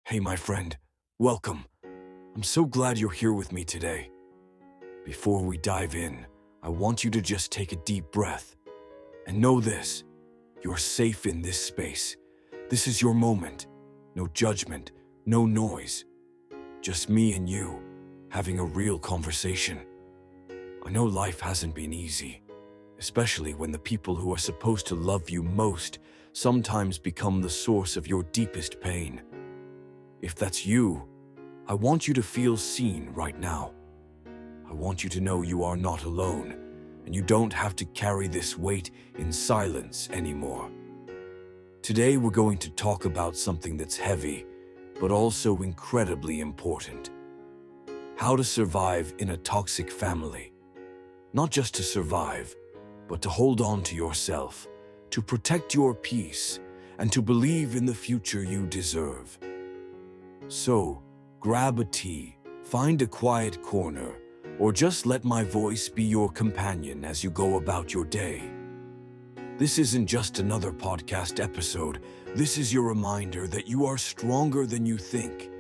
Hey, my friend, welcome. I'm so glad you're here with me today. Before we dive in, I want you to just take a deep breath and know this: you're safe in this space. This is your moment. No judgment, no noise. Just me and you, having a real conversation. I know life hasn't been easy, especially when the people who are supposed to love you most sometimes become the source of your deepest pain. If that's you, I want you to feel seen right now. I want you to know you are not alone, and you don't have to carry this weight in silence anymore. Today we're going to talk about something that's heavy, but also incredibly important. How to survive in a toxic family. Not just to survive, but to hold on to yourself, to protect your peace, and to believe in the future you deserve. So, grab a tea, find a quiet corner, or just let my voice be your companion as you go about your day. This isn't just another podcast episode. This is your reminder that you are stronger than you think,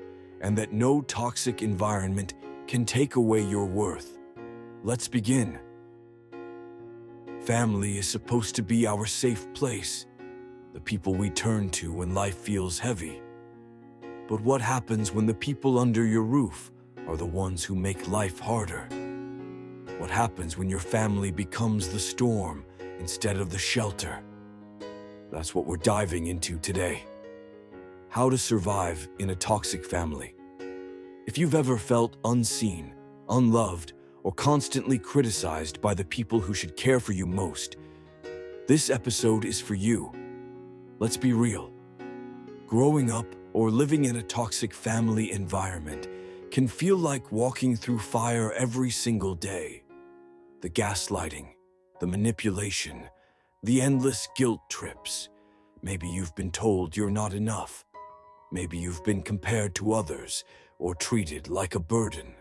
and that no toxic environment can take away your worth. Let's begin. Family is supposed to be our safe place, the people we turn to when life feels heavy. But what happens when the people under your roof are the ones who make life harder? What happens when your family becomes the storm instead of the shelter? That's what we're diving into today. How to survive in a toxic family. If you've ever felt unseen, unloved, or constantly criticized by the people who should care for you most, this episode is for you. Let's be real. Growing up or living in a toxic family environment can feel like walking through fire every single day. The gaslighting, the manipulation, the endless guilt trips. Maybe you've been told you're not enough. Maybe you've been compared to others or treated like a burden.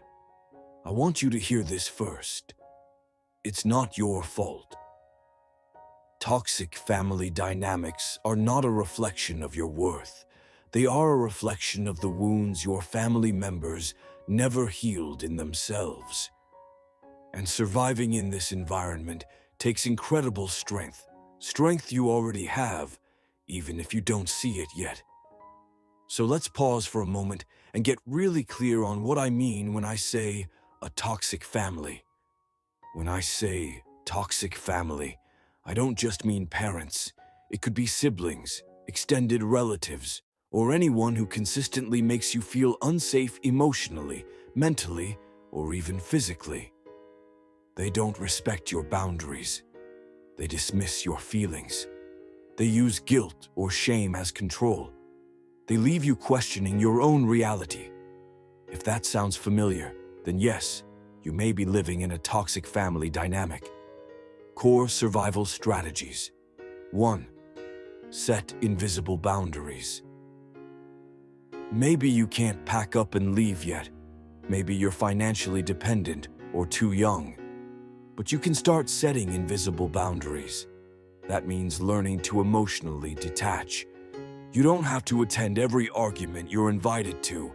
I want you to hear this first. It's not your fault. Toxic family dynamics are not a reflection of your worth. They are a reflection of the wounds your family members never healed in themselves. And surviving in this environment takes incredible strength. Strength you already have, even if you don't see it yet. So let's pause for a moment and get really clear on what I mean when I say a toxic family. When I say toxic family, I don't just mean parents. It could be siblings, extended relatives, or anyone who consistently makes you feel unsafe emotionally, mentally, or even physically. They don't respect your boundaries. They dismiss your feelings. They use guilt or shame as control. They leave you questioning your own reality. If that sounds familiar, then yes, you may be living in a toxic family dynamic. Core survival strategies. 1. Set invisible boundaries. Maybe you can't pack up and leave yet. Maybe you're financially dependent or too young. But you can start setting invisible boundaries. That means learning to emotionally detach. You don't have to attend every argument you're invited to.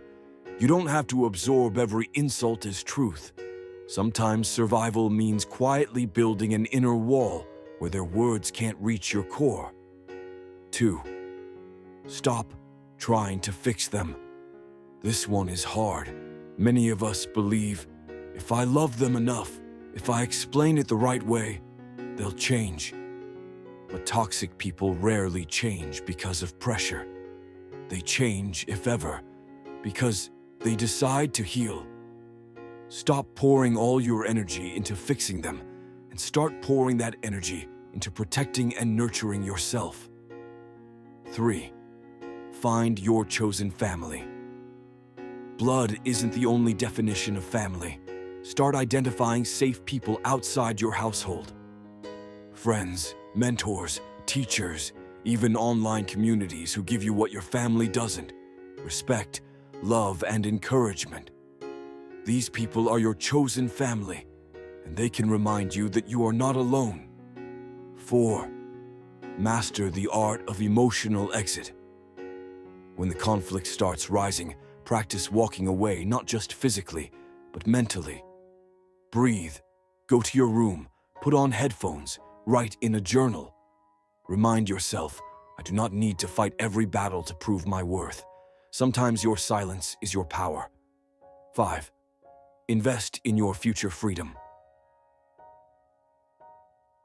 You don't have to absorb every insult as truth. Sometimes survival means quietly building an inner wall where their words can't reach your core. 2. Stop trying to fix them. This one is hard. Many of us believe, if I love them enough, if I explain it the right way, they'll change. But toxic people rarely change because of pressure. They change, if ever, because they decide to heal. Stop pouring all your energy into fixing them and start pouring that energy into protecting and nurturing yourself. 3. Find your chosen family. Blood isn't the only definition of family. Start identifying safe people outside your household. Friends, mentors, teachers, even online communities who give you what your family doesn't: respect, love, and encouragement. These people are your chosen family, and they can remind you that you are not alone. 4. Master the art of emotional exit. When the conflict starts rising, practice walking away, not just physically, but mentally. Breathe, go to your room, put on headphones, write in a journal. Remind yourself, I do not need to fight every battle to prove my worth. Sometimes your silence is your power. 5. Invest in your future freedom.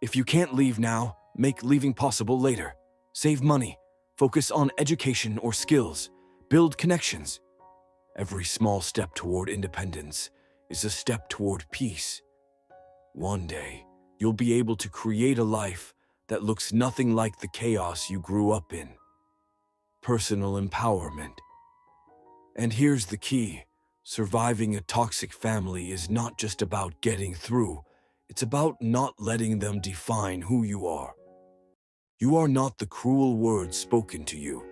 If you can't leave now, make leaving possible later. Save money, focus on education or skills, build connections. Every small step toward independence is a step toward peace. One day, you'll be able to create a life that looks nothing like the chaos you grew up in. Personal empowerment. And here's the key. Surviving a toxic family is not just about getting through. It's about not letting them define who you are. You are not the cruel words spoken to you.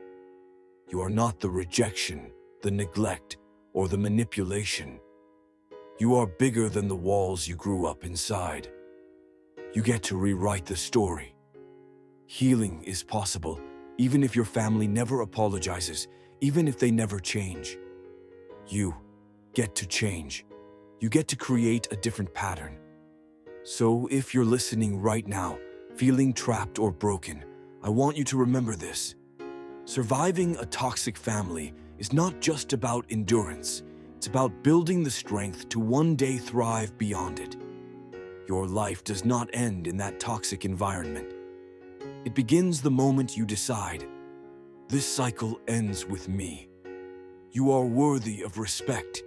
You are not the rejection, the neglect, or the manipulation. You are bigger than the walls you grew up inside. You get to rewrite the story. Healing is possible, even if your family never apologizes, even if they never change. You get to change. You get to create a different pattern. So if you're listening right now, feeling trapped or broken, I want you to remember this. Surviving a toxic family is not just about endurance. It's about building the strength to one day thrive beyond it. Your life does not end in that toxic environment. It begins the moment you decide, this cycle ends with me. You are worthy of respect.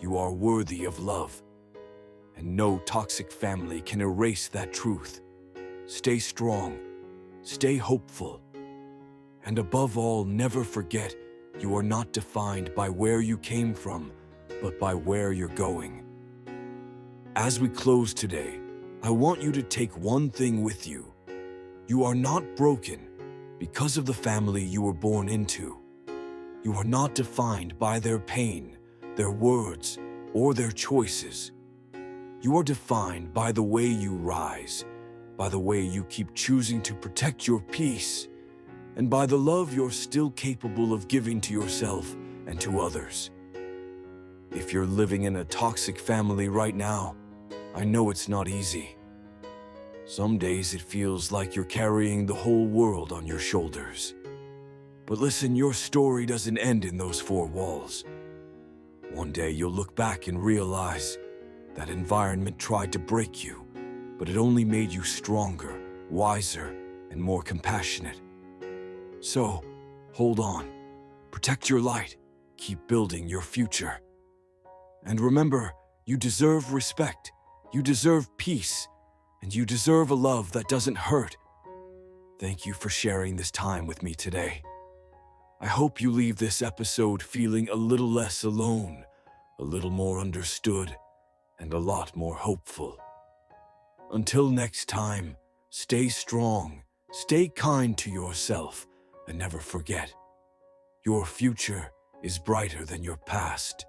You are worthy of love. And no toxic family can erase that truth. Stay strong, stay hopeful, and above all, never forget you are not defined by where you came from, but by where you're going. As we close today, I want you to take one thing with you. You are not broken because of the family you were born into. You are not defined by their pain, their words, or their choices. You are defined by the way you rise, by the way you keep choosing to protect your peace, and by the love you're still capable of giving to yourself and to others. If you're living in a toxic family right now, I know it's not easy. Some days it feels like you're carrying the whole world on your shoulders. But listen, your story doesn't end in those four walls. One day you'll look back and realize that environment tried to break you, but it only made you stronger, wiser, and more compassionate. So, hold on, protect your light, keep building your future. And remember, you deserve respect, you deserve peace, and you deserve a love that doesn't hurt. Thank you for sharing this time with me today. I hope you leave this episode feeling a little less alone, a little more understood, and a lot more hopeful. Until next time, stay strong, stay kind to yourself, and never forget, your future is brighter than your past.